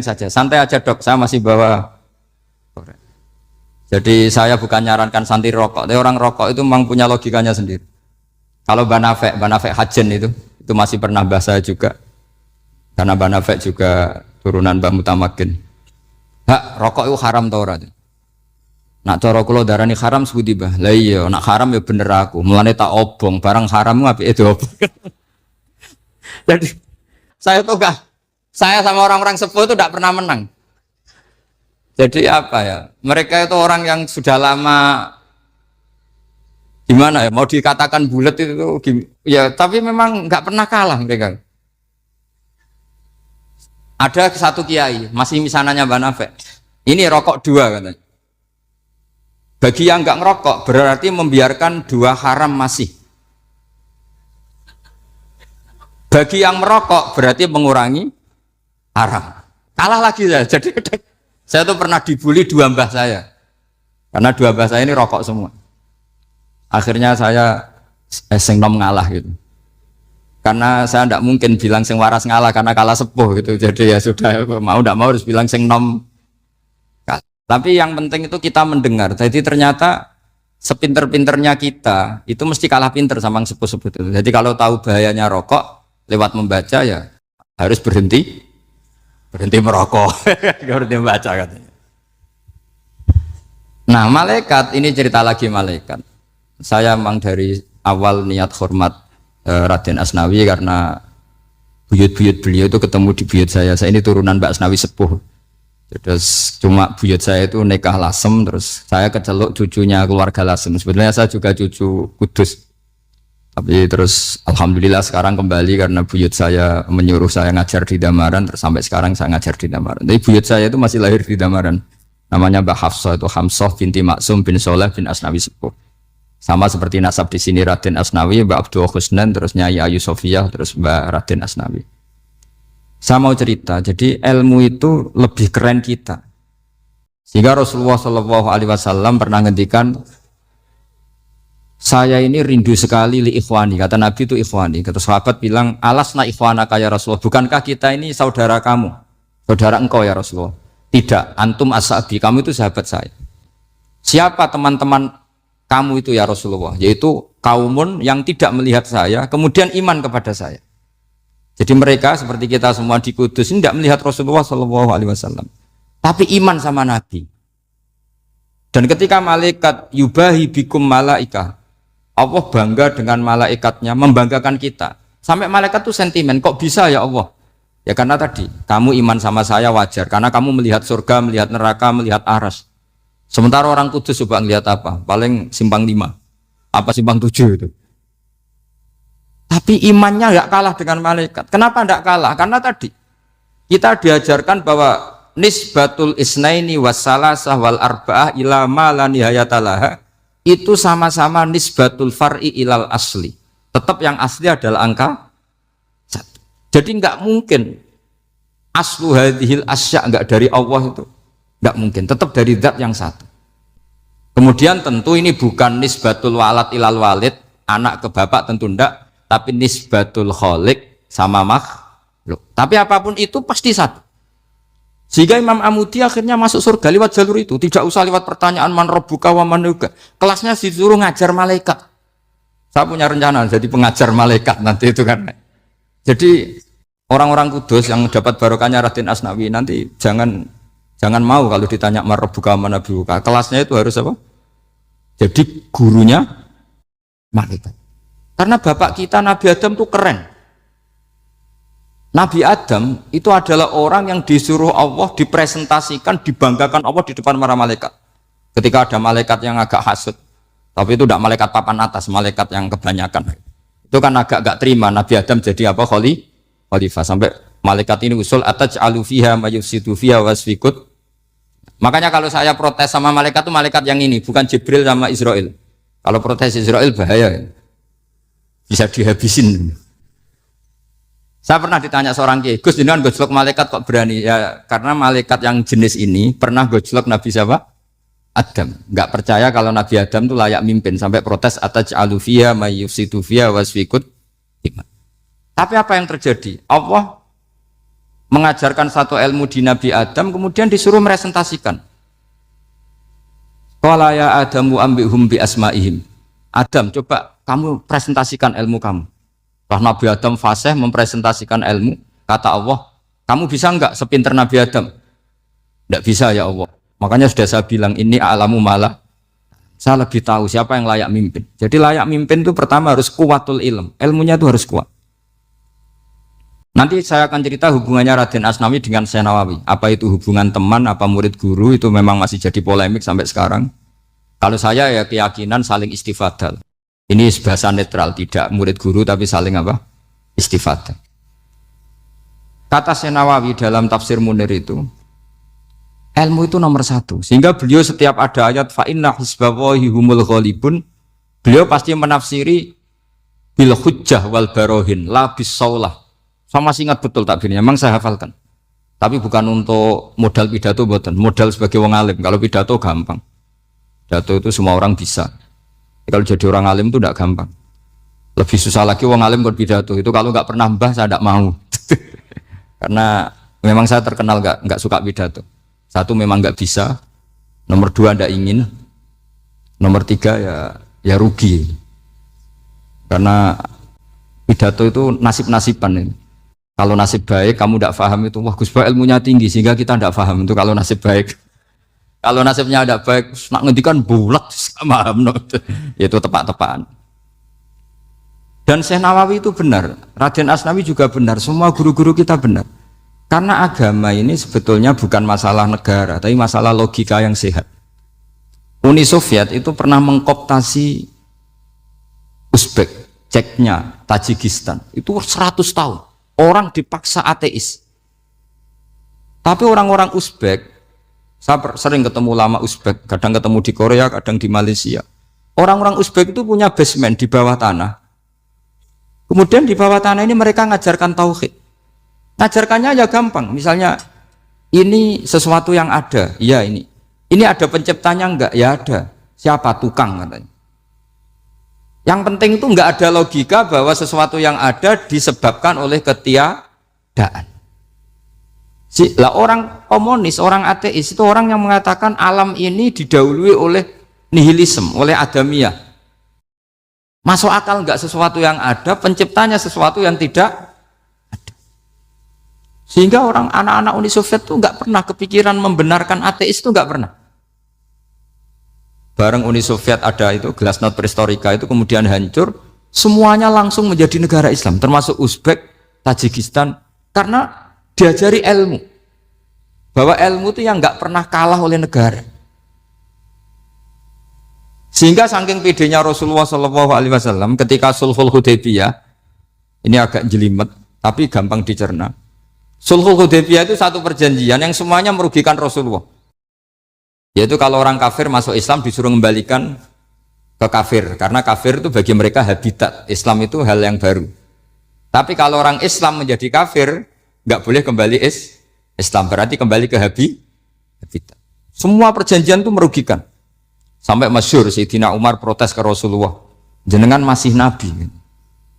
saja, santai aja dok, saya masih bawa korek. Jadi saya bukan nyarankan santri rokok, tapi orang rokok itu memang punya logikanya sendiri. Kalau Banafek Hajen itu masih pernah bahasa juga, karena Banafek juga turunan Mbah Mutamakin. Hak, rokok itu haram tau ora? Nak cara kula darani haram sebuti bah. Lah iya, nak haram ya bener aku. Mulane tak obong, barang haram apike diobong. Jadi saya tuh saya sama orang-orang sepuh itu tidak pernah menang. Jadi apa ya? Mereka itu orang yang sudah lama gimana ya? Mau dikatakan bulat itu ya, tapi memang nggak pernah kalah mereka. Ada satu kiai, masih misananya Banafek. Ini rokok 2 katanya. Bagi yang nggak ngerokok berarti membiarkan 2 haram masih. Bagi yang merokok berarti mengurangi haram. Kalah lagi saya. Jadi saya tuh pernah dibully 2 mbah saya. Karena 2 mbah saya ini rokok semua. Akhirnya saya sing nom ngalah gitu. Karena saya tidak mungkin bilang sing waras ngalah karena kalah sepuh gitu. Jadi ya sudah, mau tidak mau harus bilang sing nom kalah. Tapi yang penting itu kita mendengar. Jadi ternyata sepinter-pinternya kita itu mesti kalah pinter sama yang sepuh-sepuh itu. Jadi kalau tahu bahayanya rokok lewat membaca ya harus berhenti merokok. Berhenti membaca katanya. Nah malaikat ini cerita lagi malaikat. Saya memang dari awal niat hormat Raden Asnawi karena buyut-buyut beliau itu ketemu di buyut saya. Saya ini turunan Mbak Asnawi sepuh. Terus cuma buyut saya itu nikah Lasem, terus saya keceluk cucunya keluarga Lasem. Sebenarnya saya juga cucu Kudus. Tapi terus alhamdulillah sekarang kembali karena buyut saya menyuruh saya ngajar di Damaran, terus sampai sekarang saya ngajar di Damaran. Tapi buyut saya itu masih lahir di Damaran. Namanya Mbak Hafsah, itu Hamsah binti Maksum bin Soleh bin Asnawi Sepuh. Sama seperti nasab di sini Raden Asnawi, Mbak Abdul Husnan, terus Nyai Ayu Sofiyah, terus Mbak Raden Asnawi. Saya mau cerita, jadi ilmu itu lebih keren kita. Sehingga Rasulullah SAW pernah ngendikan, saya ini rindu sekali li ikhwani, kata Nabi itu ikhwani. Kata sahabat bilang, alasna ikhwanaka ya Rasulullah, bukankah kita ini saudara kamu, saudara engkau ya Rasulullah? Tidak, antum ashabi, kamu itu sahabat saya. Siapa teman-teman kamu itu ya Rasulullah? Yaitu kaumun yang tidak melihat saya, kemudian iman kepada saya. Jadi mereka seperti kita semua di Kudus ini tidak melihat Rasulullah SAW, tapi iman sama Nabi. Dan ketika malaikat yubahi bikum malaikah, Allah bangga dengan malaikatnya, membanggakan kita. Sampai malaikat tuh sentimen, kok bisa ya Allah? Ya karena tadi, kamu iman sama saya wajar. Karena kamu melihat surga, melihat neraka, melihat aras. Sementara orang Kudus coba ngelihat apa? Paling simpang 5. Apa simpang 7 itu? Tapi imannya nggak kalah dengan malaikat. Kenapa nggak kalah? Karena tadi, kita diajarkan bahwa nisbatul isnaini wassalasah wal arba'ah ila ma la nihayatalaha itu sama-sama nisbatul far'i ilal asli. Tetap yang asli adalah angka 1. Jadi nggak mungkin aslu hadhil asya nggak dari Allah itu, nggak mungkin. Tetap dari zat yang 1. Kemudian tentu ini bukan nisbatul walad ilal walid, anak ke bapak tentu enggak, tapi nisbatul khaliq sama makhluk. Tapi apapun itu pasti 1. Sehingga Imam Amudi akhirnya masuk surga lewat jalur itu, tidak usah lewat pertanyaan man rabbuka wa man nuka. Kelasnya disuruh ngajar malaikat. Saya punya rencana jadi pengajar malaikat nanti itu kan. Jadi orang-orang Kudus yang dapat barokahnya Raden Asnawi nanti jangan mau kalau ditanya man rabbuka wa man nuka. Kelasnya itu harus apa? Jadi gurunya malaikat. Karena bapak kita Nabi Adam itu keren. Nabi Adam itu adalah orang yang disuruh Allah, dipresentasikan, dibanggakan Allah di depan para malaikat. Ketika ada malaikat yang agak hasut, tapi itu tidak malaikat papan atas, malaikat yang kebanyakan. Itu kan agak gak terima Nabi Adam jadi apa? Khalifah. Sampai malaikat ini usul ataj'alu fiha ma yufsidu fiha wasfikut. Makanya kalau saya protes sama malaikat itu malaikat yang ini, bukan Jibril sama Israel. Kalau protes Israel bahaya. Bisa dihabisin. Saya pernah ditanya seorang kiai, Gus jenengan gojlok malaikat kok berani? Ya karena malaikat yang jenis ini pernah gojlok Nabi siapa? Adam. Nggak percaya kalau Nabi Adam itu layak mimpin sampai protes ataj'alu fiha may yufsidu fiha wasfikut. Tapi apa yang terjadi? Allah mengajarkan satu ilmu di Nabi Adam, kemudian disuruh meresentasikan. Qala ya Adamu ambihum bi asma'ihim. Adam, coba kamu presentasikan ilmu kamu. Setelah Nabi Adam fasih mempresentasikan ilmu, kata Allah, kamu bisa enggak sepinter Nabi Adam? Enggak bisa ya Allah. Makanya sudah saya bilang, ini a'lamu malah. Saya lebih tahu siapa yang layak mimpin. Jadi layak mimpin itu pertama harus kuwatul ilm. Ilmunya itu harus kuat. Nanti saya akan cerita hubungannya Raden Asnawi dengan Syekh Nawawi. Apa itu hubungan teman, apa murid guru, itu memang masih jadi polemik sampai sekarang. Kalau saya ya keyakinan saling istifadal. Ini bahasa netral, tidak murid guru tapi saling apa? Istifadal. Kata Syekh Nawawi dalam tafsir Munir itu, ilmu itu nomor satu, sehingga beliau setiap ada ayat fa inna hisballahi humul ghalibun, beliau pasti menafsiri bil hujjah wal barohin la bis saulah. Saya masih ingat betul takbirnya, memang saya hafalkan. Tapi bukan untuk modal pidato, bukan modal sebagai wong alim. Kalau pidato gampang, pidato itu semua orang bisa. Kalau jadi orang alim itu tidak gampang. Lebih susah lagi wong alim buat pidato itu, kalau nggak pernah mbah saya tidak mau. Karena memang saya terkenal nggak suka pidato. Satu memang nggak bisa, nomor dua nggak ingin, nomor tiga ya rugi. Karena pidato itu nasib-nasiban ini. Kalau nasib baik kamu tidak paham itu, wah Gus Bah ilmunya tinggi sehingga kita tidak paham itu kalau nasib baik. Kalau nasibnya tidak baik, nak ngendikan bulat sama paham, itu tepak-tepakan. Dan Syekh Nawawi itu benar, Raden Asnawi juga benar, semua guru-guru kita benar. Karena agama ini sebetulnya bukan masalah negara, tapi masalah logika yang sehat. Uni Soviet itu pernah mengkooptasi Uzbek, Ceknya, Tajikistan. Itu 100 tahun. Orang dipaksa ateis. Tapi orang-orang Uzbek, saya sering ketemu lama Uzbek, kadang ketemu di Korea, kadang di Malaysia. Orang-orang Uzbek itu punya basement di bawah tanah. Kemudian di bawah tanah ini mereka ngajarkan tauhid. Ngajarkannya ya gampang, misalnya ini sesuatu yang ada, ya ini ada penciptanya enggak, ya ada, siapa tukang katanya. Yang penting itu enggak ada logika bahwa sesuatu yang ada disebabkan oleh ketiadaan. Lah orang komunis, orang ateis itu orang yang mengatakan alam ini didahului oleh nihilisme, oleh adamiyah. Masuk akal enggak sesuatu yang ada, penciptanya sesuatu yang tidak. Sehingga orang anak-anak Uni Soviet itu nggak pernah kepikiran membenarkan ateis, itu nggak pernah. Bareng Uni Soviet ada itu Glasnost Perestroika itu kemudian hancur, semuanya langsung menjadi negara Islam, termasuk Uzbek, Tajikistan, karena diajari ilmu. Bahwa ilmu itu yang nggak pernah kalah oleh negara. Sehingga saking pedenya Rasulullah SAW ketika Sulhul Hudaybiyah, ini agak jelimet, tapi gampang dicerna. Sulhul Hudaybiyah itu satu perjanjian yang semuanya merugikan Rasulullah. Yaitu kalau orang kafir masuk Islam disuruh kembalikan ke kafir, karena kafir itu bagi mereka habitat, Islam itu hal yang baru. Tapi kalau orang Islam menjadi kafir, nggak boleh kembali Islam, berarti kembali ke habitat. Semua perjanjian itu merugikan. Sampai masyhur Sayyidina Umar protes ke Rasulullah, jenengan masih nabi.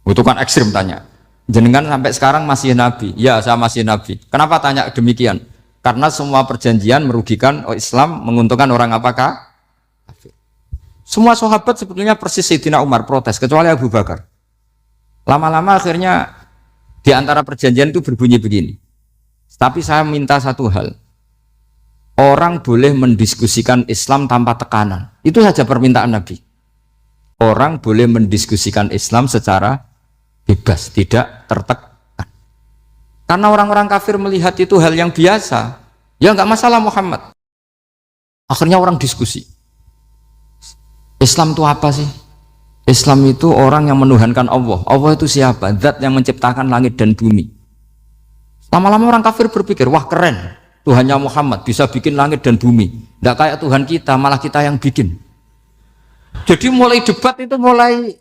Itu kan ekstrim tanya. Jenengan sampai sekarang masih nabi? Ya, saya masih nabi. Kenapa tanya demikian? Karena semua perjanjian merugikan Islam, menguntungkan orang apakah? Semua sahabat sebetulnya persis Sayyidina Umar protes, kecuali Abu Bakar. Lama-lama akhirnya di antara perjanjian itu berbunyi begini. Tapi saya minta satu hal. Orang boleh mendiskusikan Islam tanpa tekanan. Itu saja permintaan Nabi. Orang boleh mendiskusikan Islam secara bebas, tidak tertekan. Karena orang-orang kafir melihat itu hal yang biasa, ya nggak masalah Muhammad. Akhirnya orang diskusi. Islam itu apa sih? Islam itu orang yang menuhankan Allah. Allah itu siapa? Zat yang menciptakan langit dan bumi. Lama-lama orang kafir berpikir, wah keren, Tuhannya Muhammad bisa bikin langit dan bumi. Nggak kayak Tuhan kita, malah kita yang bikin. Jadi mulai debat itu mulai.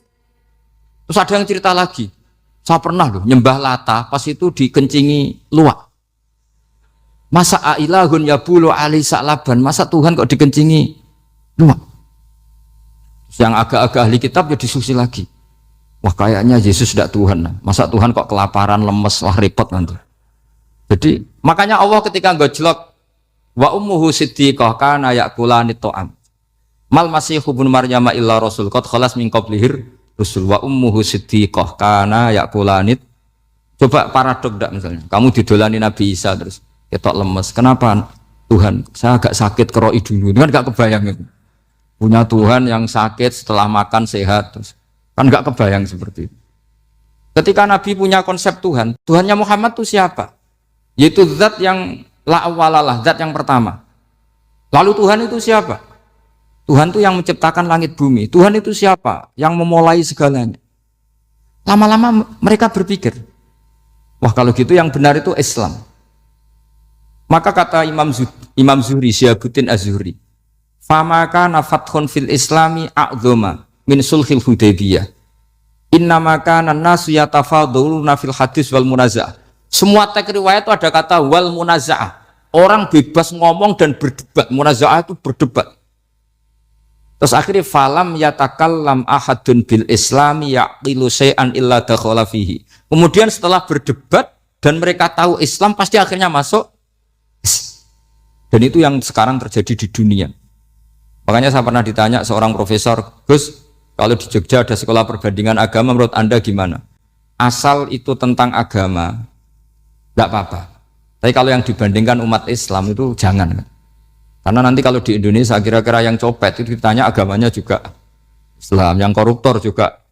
Terus ada yang cerita lagi, saya pernah loh nyembah Lata, pas itu dikencingi luwak. Masa ailahun ya bulu ali sa'laban, masa Tuhan kok dikencingi luwak? Yang agak-agak ahli kitab ya diskusi lagi. Wah kayaknya Yesus tidak Tuhan, masa Tuhan kok kelaparan, lemes, wah repot nanti. Jadi makanya Allah ketika gojlok wa ummuhu siddiqah kana yakulani ta'am. Mal Masih ibnu Maryam illa rasul qad khalas min qablihir rusul wa ummuhu siddiqah kana yakulani. Coba paradok ndak misalnya. Kamu didolani Nabi Isa terus ketok lemes. Kenapa? Tuhan, saya agak sakit keroi dulu. Kan enggak kebayang itu. Punya Tuhan yang sakit setelah makan sehat terus. Kan enggak kebayang seperti itu. Ketika Nabi punya konsep Tuhan, Tuhannya Muhammad itu siapa? Yaitu zat yang la awalalah, zat yang pertama. Lalu Tuhan itu siapa? Tuhan itu yang menciptakan langit bumi. Tuhan itu siapa? Yang memulai segalanya. Lama-lama mereka berpikir, wah kalau gitu yang benar itu Islam. Maka kata Imam Zuhri, Syihabuddin Az-Zuhri, famaka nafathun fil islami a'zoma min sulhil Hudaybiyah. Innamaka nasu yatafaduluna fil hadis wal munaza'ah. Semua teks riwayat itu ada kata wal munaza'ah. Orang bebas ngomong dan berdebat. Munaza'ah itu berdebat. Terus akhirnya falam yatakallam ahadun bil islami yaqilu syai'an illa dakhala fihi. Kemudian setelah berdebat dan mereka tahu Islam pasti akhirnya masuk. Dan itu yang sekarang terjadi di dunia. Makanya saya pernah ditanya seorang profesor, Gus, kalau di Jogja ada sekolah perbandingan agama, menurut Anda gimana? Asal itu tentang agama, enggak apa-apa. Tapi kalau yang dibandingkan umat Islam itu jangan. Karena nanti kalau di Indonesia kira-kira yang copet itu ditanya agamanya juga Islam, yang koruptor juga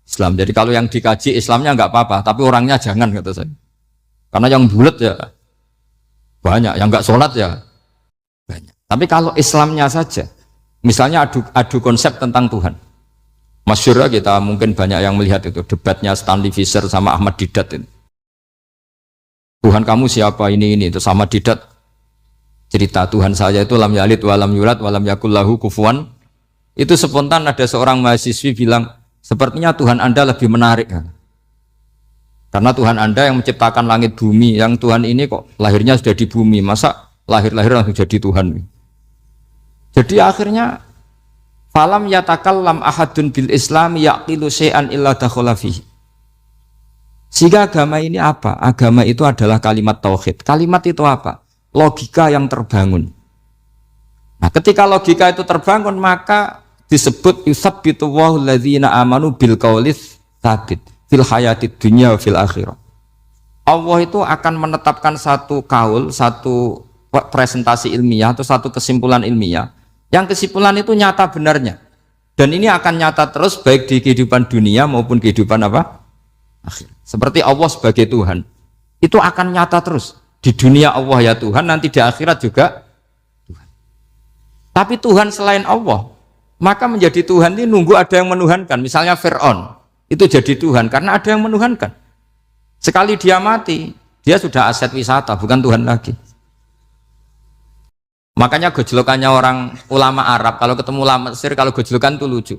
Islam. Jadi kalau yang dikaji Islamnya enggak apa-apa, tapi orangnya jangan, kata saya. Karena yang bulat ya banyak, yang enggak sholat ya banyak. Tapi kalau Islamnya saja, misalnya adu konsep tentang Tuhan. Masyhur kita mungkin banyak yang melihat itu debatnya Stanley Fischer sama Ahmad Didat itu. Tuhan kamu siapa ini itu sama Didat cerita Tuhan saya itu lam yalid walam yulad walam yakul lahu kufuwan. Itu spontan ada seorang mahasiswi bilang sepertinya Tuhan Anda lebih menarik. Karena Tuhan Anda yang menciptakan langit bumi, yang Tuhan ini kok lahirnya sudah di bumi, masa lahir-lahir langsung jadi Tuhan. Jadi akhirnya falam yatakallam ahadun bil islam yaqilu syai'an illa dakhala fihi. Sehingga agama ini apa? Agama itu adalah kalimat tauhid. Kalimat itu apa? Logika yang terbangun. Nah, ketika logika itu terbangun maka disebut yusabbitu wallahu alladzina amanu bil qaulis tsabit fil hayatid dunya wa fil akhirah. Allah itu akan menetapkan satu kaul, satu presentasi ilmiah atau satu kesimpulan ilmiah yang kesimpulan itu nyata benarnya dan ini akan nyata terus baik di kehidupan dunia maupun kehidupan apa? Akhir. Seperti Allah sebagai Tuhan itu akan nyata terus di dunia Allah ya Tuhan, nanti di akhirat juga Tuhan. Tapi Tuhan selain Allah maka menjadi Tuhan ini nunggu ada yang menuhankan. Misalnya Fir'aun itu jadi Tuhan karena ada yang menuhankan. Sekali dia mati dia sudah aset wisata, bukan Tuhan lagi. Makanya gojlokannya orang ulama Arab, kalau ketemu ulama Mesir, kalau gojlokan itu lucu.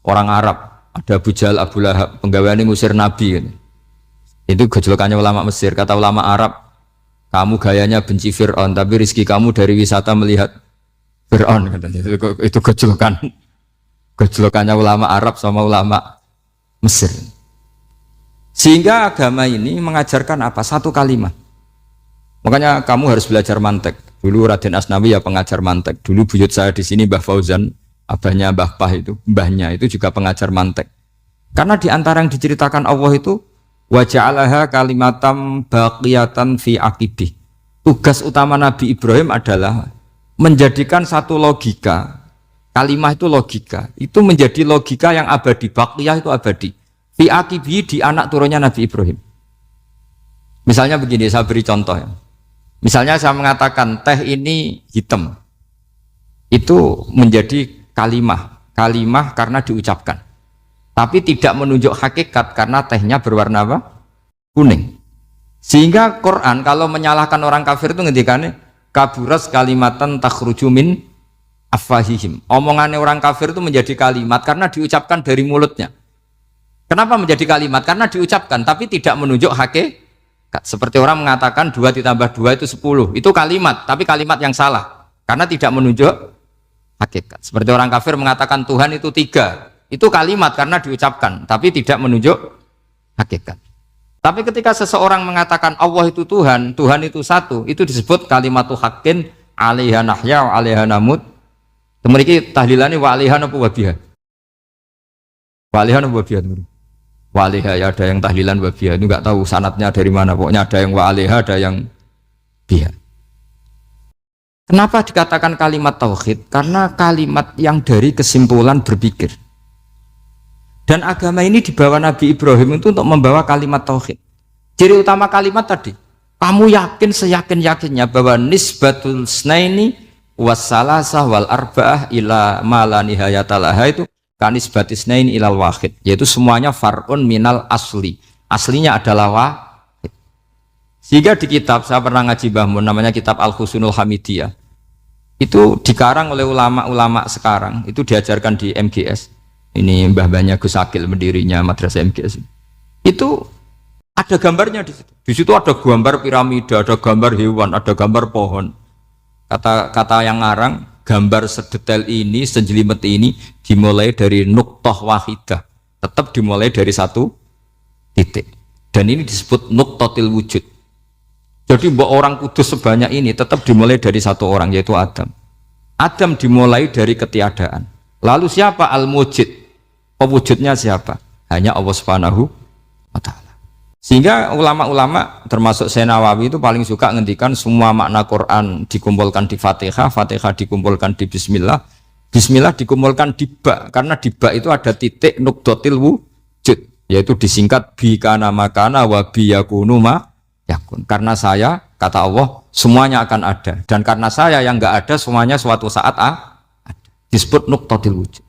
Orang Arab, ada Abu Jahal, Abu Lahab, penggaweane ngusir Nabi. Gitu. Itu gojlokannya ulama Mesir. Kata ulama Arab, kamu gayanya benci Fir'aun, tapi rizki kamu dari wisata melihat Fir'aun. Itu gojlokan. Gojlokannya ulama Arab sama ulama Mesir. Sehingga agama ini mengajarkan apa? Satu kalimat. Makanya kamu harus belajar mantek. Dulu Raden Asnawi ya pengajar mantek. Dulu buyut saya di sini Mbah Fauzan, abahnya Mbah Pah itu, mbahnya itu juga pengajar mantek. Karena di antara yang diceritakan Allah itu wa ja'alaha kalimatam baqiyatan fi aqibih. Tugas utama Nabi Ibrahim adalah menjadikan satu logika. Kalimah itu logika. Itu menjadi logika yang abadi, baqiyah itu abadi. Fi aqibih di anak turunnya Nabi Ibrahim. Misalnya begini, saya beri contoh ya. Misalnya saya mengatakan teh ini hitam, itu menjadi kalimah karena diucapkan, tapi tidak menunjuk hakikat karena tehnya berwarna apa? Kuning. Sehingga Quran kalau menyalahkan orang kafir itu ngendikannya kaburas kalimatan takhruju min afwahihim. Omongannya orang kafir itu menjadi kalimat karena diucapkan dari mulutnya. Kenapa menjadi kalimat? Karena diucapkan tapi tidak menunjuk hakikat. Seperti orang mengatakan 2 ditambah 2 itu 10. Itu kalimat, tapi kalimat yang salah. Karena tidak menunjuk hakikat. Seperti orang kafir mengatakan Tuhan itu 3. Itu kalimat karena diucapkan, tapi tidak menunjuk hakikat. Tapi ketika seseorang mengatakan Allah itu Tuhan, Tuhan itu satu, itu disebut kalimatu haqqin 'alaiha nahya wa 'alaiha namut. Mriki tahlilane wa 'alaiha apa wa biha? Wa 'alaiha apa wa biha? Wa 'alaiha ya ada yang tahlilan wa biha, itu enggak tahu sanadnya dari mana, pokoknya ada yang wa 'alaiha, ada yang biha. Kenapa dikatakan kalimat tauhid? Karena kalimat yang dari kesimpulan berpikir. Dan agama ini dibawa Nabi Ibrahim itu untuk membawa kalimat tauhid. Ciri utama kalimat tadi, kamu yakin seyakin-yakinnya bahwa nisbatul snaini wassalasah wal arba'ah ila ma la nihayatalaha itu kanisbatis snaini ilal wahid, yaitu semuanya far'un minal asli. Aslinya adalah wahid. Sehingga di kitab, saya pernah ngaji Mbah Mun, namanya kitab Al-Husunul Hamidiyah. Itu dikarang oleh ulama-ulama sekarang, itu diajarkan di MGS. Ini mbah-mbahnya Gus Akil, pendirinya madrasah MGS. Itu ada gambarnya di situ. Di situ ada gambar piramida, ada gambar hewan, ada gambar pohon. Kata yang ngarang, gambar sedetail ini, sejelimet ini dimulai dari nuqtah wahidah. Tetap dimulai dari satu titik. Dan ini disebut nuqtatil wujud. Jadi orang kudus sebanyak ini tetap dimulai dari satu orang, yaitu Adam. Adam dimulai dari ketiadaan. Lalu siapa al-mujid? Pewujudnya siapa? Hanya Allah Subhanahu wa ta'ala. Sehingga ulama-ulama termasuk Syekh Nawawi itu paling suka ngendikan semua makna Quran dikumpulkan di Fatihah, Fatihah dikumpulkan di Bismillah, Bismillah dikumpulkan di ba, karena di ba itu ada titik nuqtatil wujud, yaitu disingkat bi kana makana wa bi yakunu ma yakun. Karena saya, kata Allah, semuanya akan ada, dan karena saya yang enggak ada, semuanya suatu saat ada. Disebut nuqtatil wujud.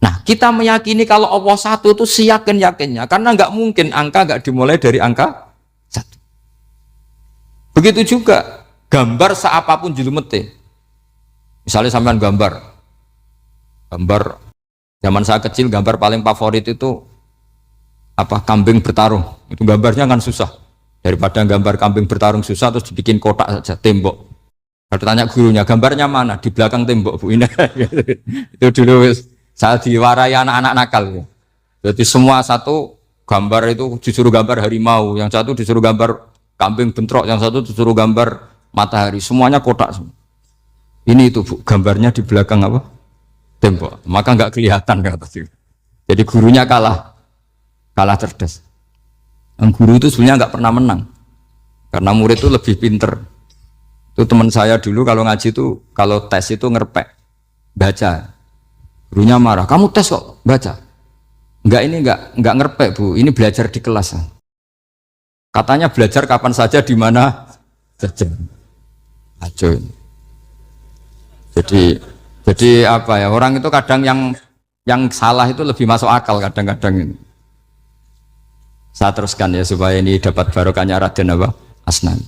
Nah, kita meyakini kalau Allah satu itu seyakin-yakinnya, karena enggak mungkin angka enggak dimulai dari angka satu. Begitu juga gambar seapapun julumete. Misalnya sampean gambar zaman saya kecil, gambar paling favorit itu apa? Kambing bertarung. Itu gambarnya kan susah. Daripada gambar kambing bertarung susah terus dibikin kotak saja, tembok. Kalau tanya gurunya, gambarnya mana? Di belakang tembok, Bu. Ini itu dulu saya diwarai anak-anak nakal. Jadi semua satu gambar itu disuruh gambar harimau, yang satu disuruh gambar kambing bentrok, yang satu disuruh gambar matahari, semuanya kotak semua. Ini itu, Bu, gambarnya di belakang apa? Tembok. Maka nggak kelihatan kata sih. Jadi gurunya kalah cerdas. Guru itu sebenarnya nggak pernah menang, karena murid itu lebih pinter. Itu teman saya dulu kalau ngaji itu, kalau tes itu ngerpek baca, gurunya marah, kamu tes kok baca? Enggak ngerpek, Bu, ini belajar di kelas. Katanya belajar kapan saja di mana saja. Acuh. Jadi apa ya, orang itu kadang yang salah itu lebih masuk akal kadang-kadang ini. Saya teruskan ya supaya ini dapat barokahnya Raden apa? Asnan.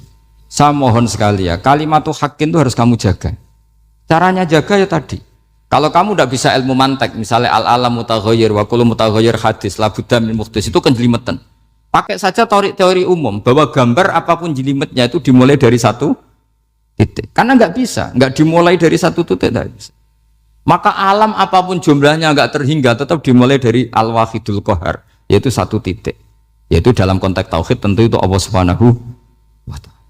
Saya mohon sekali ya, kalimatu haqqin itu harus kamu jaga. Caranya jaga ya tadi. Kalau kamu tidak bisa ilmu mantek, misalnya al-alam mutaghayyir wa kullu mutaghayyir hadis la budda min muhdits, itu kan jelimetan. Pakai saja teori umum bahwa gambar apapun jelimetnya itu dimulai dari satu titik. Karena nggak bisa, nggak dimulai dari satu titik, tidak bisa. Maka alam apapun jumlahnya nggak terhingga, tetap dimulai dari al-wahidul qahar, yaitu satu titik. Yaitu dalam konteks tauhid tentu itu Allah Subhanahu wa ta'ala.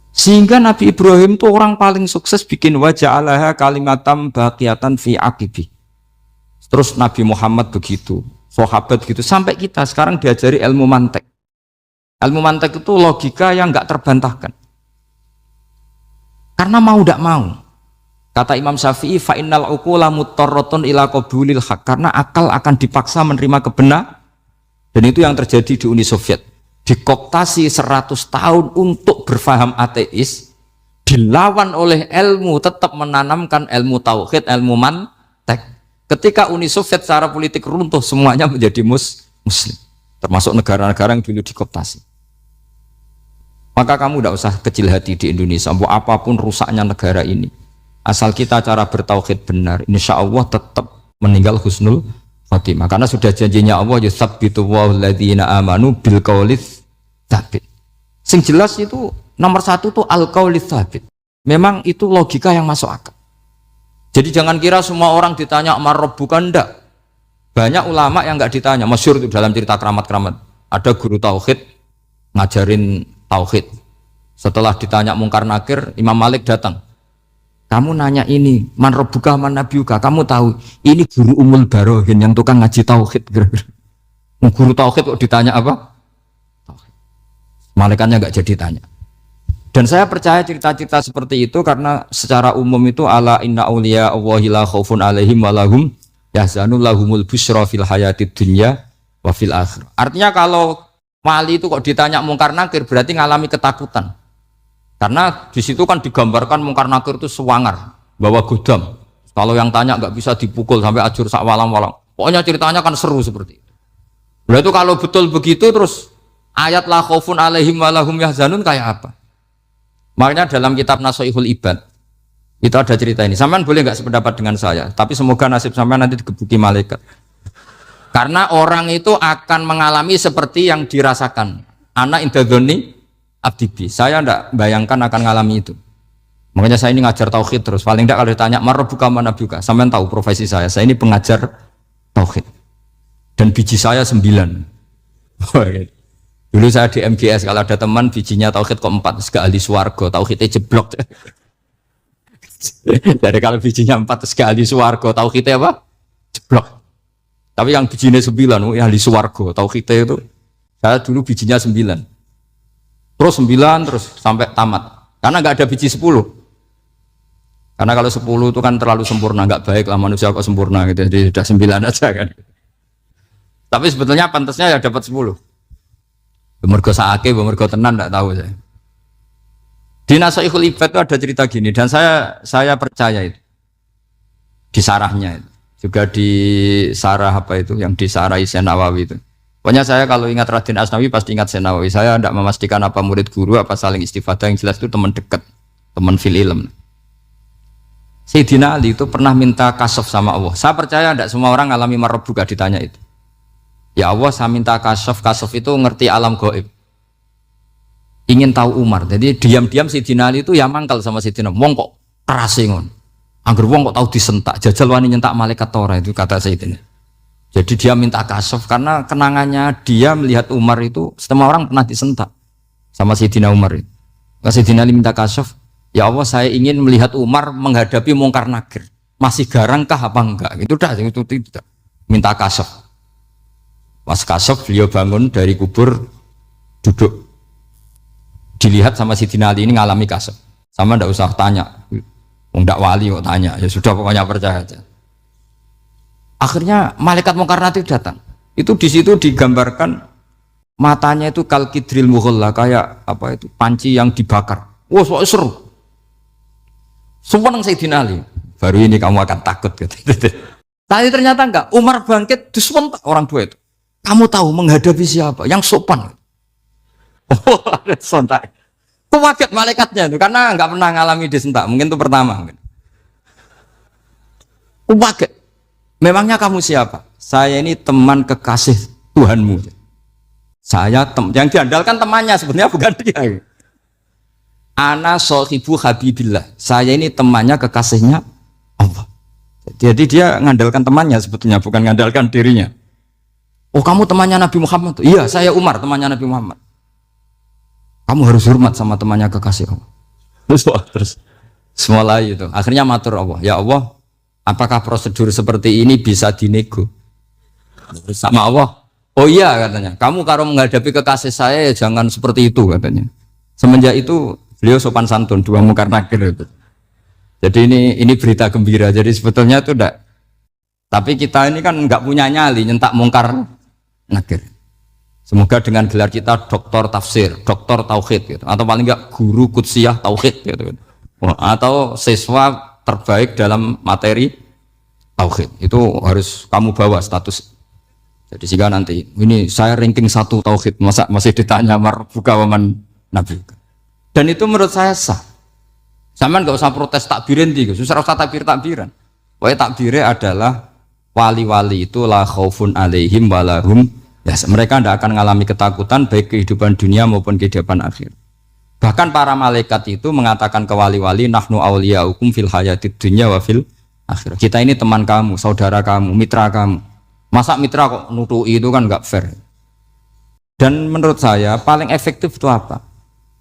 Sehingga Nabi Ibrahim itu orang paling sukses bikin waja'alaha kalimatam baqiyatan fi aqibi. Terus Nabi Muhammad begitu, sahabat gitu, sampai kita sekarang diajari ilmu mantek. Ilmu mantek itu logika yang nggak terbantahkan. Karena mau tidak mau. Kata Imam Syafi'i, fa innal uqula muttarratun ila qabulil haq, karena akal akan dipaksa menerima kebenaran. Dan itu yang terjadi di Uni Soviet. Dikooptasi 100 tahun untuk berfaham ateis, dilawan oleh ilmu, tetap menanamkan ilmu tauhid, ilmu mantek. Ketika Uni Soviet secara politik runtuh, semuanya menjadi muslim, termasuk negara-negara yang dulu dikooptasi. Maka kamu tidak usah kecil hati di Indonesia, apapun rusaknya negara ini, asal kita cara bertauhid benar, insya Allah tetap meninggal husnul khotimah. Karena sudah janjinya Allah, yusabbitu walladzina amanu bil qaulis tsabit. Sing jelas itu nomor satu tuh al qaulis tsabit. Memang itu logika yang masuk akal. Jadi jangan kira semua orang ditanya amar rabbuka, ndak. Banyak ulama yang enggak ditanya, masyhur itu dalam cerita keramat-keramat. Ada guru tauhid ngajarin tauhid. Setelah ditanya mungkar nakir, Imam Malik datang. Kamu nanya ini, man rabbuka man nabiyuka, kamu tahu ini guru Umul Barohin yang tukang ngaji tauhid. Guru tauhid kok ditanya apa? Tauhid. Malaikatnya nggak jadi tanya. Dan saya percaya cerita-cerita seperti itu karena secara umum itu ala inna auliya Allahi la khaufun alaihim walahum yahzanun lahumul busyra fil hayatid dunya wa fil akhirah. Artinya kalau wali itu kok ditanya mungkar nakir berarti ngalami ketakutan. Karena di situ kan digambarkan mungkar nakir itu sewangar, bawa godam. Kalau yang tanya nggak bisa dipukul sampai ajur sak walang-walang. Pokoknya ceritanya kan seru seperti itu. Berarti kalau betul begitu terus ayat la khaufun alaihim walahum yahzanun kayak apa? Makanya dalam kitab Nashihul Ibad itu ada cerita ini. Sampean boleh nggak sependapat dengan saya, tapi semoga nasib sampean nanti digebuki malaikat. Karena orang itu akan mengalami seperti yang dirasakan. Anak indadzoni abdibi. Saya tidak bayangkan akan mengalami itu. Makanya saya ini ngajar tauhid terus. Paling tidak kalau ditanya marabbuka man nabiyuka, sampean tahu profesi saya. Saya ini pengajar tauhid. Dan biji saya 9. Dulu saya di MGS, kalau ada teman bijinya tauhid kok 4, gak ahli swarga, tauhidnya jeblok. Dari kalau bijinya 4, gak ahli swarga, tauhidnya apa? Jeblok. Tapi yang bijinya 9, ahli swarga, tauhidnya itu, saya dulu bijinya 9. Terus 9, terus sampai tamat. Karena gak ada biji 10. Karena kalau 10 itu kan terlalu sempurna, gak baik lah manusia kok sempurna gitu, jadi sudah 9 aja kan. Tapi sebetulnya pantasnya ya dapat 10. Mergo saake, mergo tenan tidak tahu saya. Di Nashihul Ibad itu ada cerita gini dan saya percaya itu. Di sarahnya itu. Juga di sarah apa itu yang di sarah Syekh Nawawi itu. Pokoknya saya kalau ingat Raden Asnawi pasti ingat Syekh Nawawi. Saya tidak memastikan apa murid guru apa saling istifadah, yang jelas itu teman dekat, teman fil ilm. Sayyidina Ali itu pernah minta kasaf sama Allah. Saya percaya tidak semua orang alami marabbuka ditanya itu. Ya Allah, saya minta kasaf itu ngerti alam gaib. Ingin tahu Umar. Jadi diam-diam Sayyidina Ali itu ya mangkal sama Sayyidina. Wong kok keras ngon. Angger wong kok tahu disentak. Jajal wani nyentak malaikat Tora itu kata Sayyidina. Jadi dia minta kasaf karena kenangannya dia melihat Umar itu semua orang pernah disentak sama Sayyidina Umar itu. Sayyidina Ali minta kasaf. Ya Allah, saya ingin melihat Umar menghadapi mungkar nakir. Masih garangkah apa enggak? Itu dah, itu tidak. Minta kasaf. Pas kasaf beliau bangun dari kubur, duduk, dilihat sama Sayyidina Ali ini ngalami kasaf. Sama ndak usah tanya, ndak wali kok tanya, ya sudah pokoknya percaya aja. Akhirnya malaikat mungkar nakir datang. Itu di situ digambarkan matanya itu kalkidril mughalla, kayak apa itu panci yang dibakar. Wah, so seru. Semua nang Sayyidina Ali. Baru ini kamu akan takut gitu. Tapi ternyata enggak. Umar bangkit disewentak orang tua itu. Kamu tahu menghadapi siapa? Yang sopan. Oh, ada sontak. Kaget malaikatnya itu karena nggak pernah ngalami disentak. Mungkin itu pertama. Kaget. Memangnya kamu siapa? Saya ini teman kekasih Tuhanmu. Saya yang diandalkan temannya sebenarnya bukan dia. Ana shohibu habibillah. Saya ini temannya kekasihnya Allah. Jadi dia ngandalkan temannya sebetulnya bukan ngandalkan dirinya. Oh, kamu temannya Nabi Muhammad? Iya, saya Umar, temannya Nabi Muhammad. Kamu harus hormat sama temannya kekasih Allah. Terus mulai itu. Akhirnya matur Allah. Ya Allah, apakah prosedur seperti ini bisa dinego? Sama Allah. Oh iya katanya. Kamu kalau menghadapi kekasih saya ya jangan seperti itu katanya. Semenjak itu beliau sopan santun, dua mungkar nakir itu. Jadi ini berita gembira. Jadi sebetulnya itu enggak. Tapi kita ini kan enggak punya nyali nyentak mungkar nakir. Semoga dengan gelar kita doktor tafsir, doktor tauhid gitu. Atau paling enggak guru kutsiyah tauhid gitu. Atau siswa terbaik dalam materi tauhid. Itu harus kamu bawa status. Jadi jika nanti ini saya ranking 1 tauhid, masa masih ditanya marbuka waman nabi. Dan itu menurut saya sah. Sama nggak usah protes takbirin gitu, susah usah takbiran. Pokoknya takbirnya adalah wali-wali itu la khaufun alaihim walahum. Ya, mereka tidak akan mengalami ketakutan baik kehidupan dunia maupun kehidupan akhir. Bahkan para malaikat itu mengatakan ke wali-wali nahnu auliyaukum fil hayatid dunya wa fil akhir. Kita ini teman kamu, saudara kamu, mitra kamu. Masa mitra kok nutuki itu kan nggak fair. Dan menurut saya paling efektif itu apa?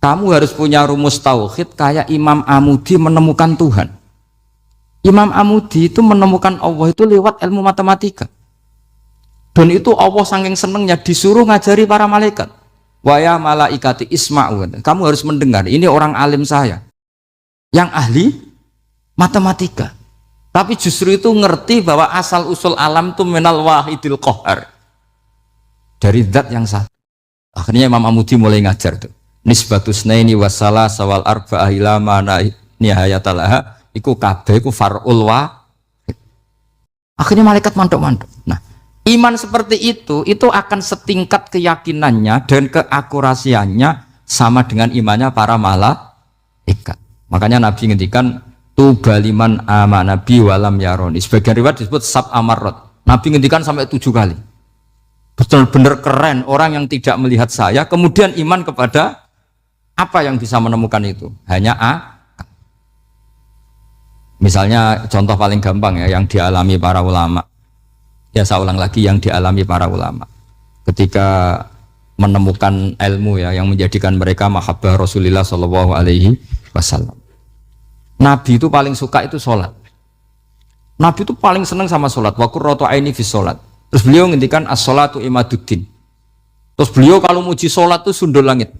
Kamu harus punya rumus tauhid kayak Imam Amudi menemukan Tuhan. Imam Amudi itu menemukan Allah itu lewat ilmu matematika. Dan itu Allah saking senengnya disuruh ngajari para malaikat. Wa ya malaikati isma'u. Kamu harus mendengar, ini orang alim saya yang ahli matematika. Tapi justru itu ngerti bahwa asal usul alam itu minal wahidil qahar. Dari zat yang satu. Akhirnya Imam Amudi mulai ngajar tuh. Nisbatus naini wassalah sawal arba'ah ila mana nihayatalaha iku kabeh iku far'ul wahid. Akhirnya malaikat mantuk-mantuk. Nah, iman seperti itu akan setingkat keyakinannya dan keakurasiannya sama dengan imannya para malaikat. Makanya Nabi ngendikan tubaliman amana bi walam yaroni. Sebagian riwayat disebut sab amarot. Nabi ngendikan sampai 7 kali. Benar-benar keren orang yang tidak melihat saya kemudian iman kepada apa yang bisa menemukan itu? Hanya A. Misalnya contoh paling gampang ya yang dialami para ulama. Ya saya ulang lagi yang dialami para ulama. Ketika menemukan ilmu ya yang menjadikan mereka mahabbah Rasulullah Shallallahu Alaihi Wasallam. Nabi itu paling suka itu sholat. Nabi itu paling senang sama sholat. Wa qurratu aini fi sholat. Terus beliau ngendikan as-sholatu imaduddin. Terus beliau kalau muji sholat itu sundul langit.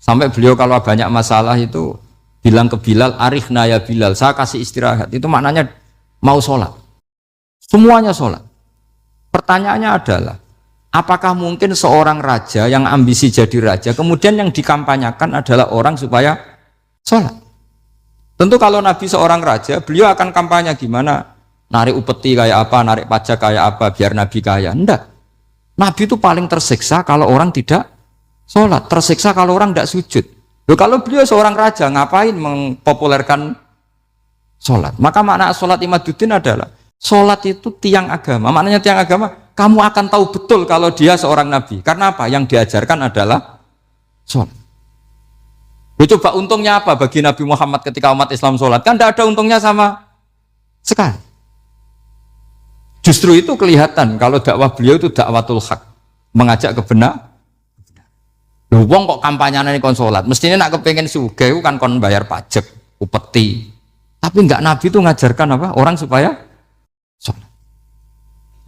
Sampai beliau kalau banyak masalah itu bilang ke Bilal, arikhna ya Bilal, saya kasih istirahat. Itu maknanya mau sholat. Semuanya sholat. Pertanyaannya adalah, apakah mungkin seorang raja yang ambisi jadi raja, kemudian yang dikampanyakan adalah orang supaya sholat? Tentu kalau Nabi seorang raja, beliau akan kampanye gimana? Narik upeti kayak apa, narik pajak kayak apa, biar Nabi kaya. Enggak. Nabi itu paling tersiksa kalau orang tidak sholat, tersiksa kalau orang tidak sujud. Loh, kalau beliau seorang raja, ngapain mempopulerkan sholat? Maka makna sholat imaduddin adalah sholat itu tiang agama. Maknanya tiang agama, kamu akan tahu betul kalau dia seorang nabi. Karena apa? Yang diajarkan adalah sholat. Loh, coba untungnya apa bagi Nabi Muhammad ketika umat Islam sholat? Kan tidak ada untungnya sama sekali. Justru itu kelihatan kalau dakwah beliau itu dakwatul haq, mengajak kebenaran. Lho wong kok kampanyane kon salat, mestinya nak kepengin sugih kan kon bayar pajak, upeti. Tapi enggak, Nabi itu ngajarkan apa? Orang supaya salat.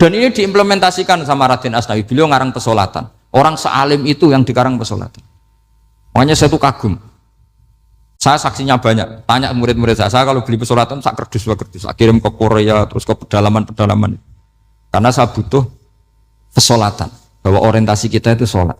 Dan ini diimplementasikan sama Raden Asnawi. Beliau ngarang pesolatan. Orang sealim itu yang dikarang pesolatan. Makanya saya tuh kagum. Saya saksinya banyak. Tanya murid-murid saya kalau beli pesolatan sak kerdus, saya kirim ke Korea terus ke pedalaman-pedalaman. Karena saya butuh pesolatan bahwa orientasi kita itu sholat.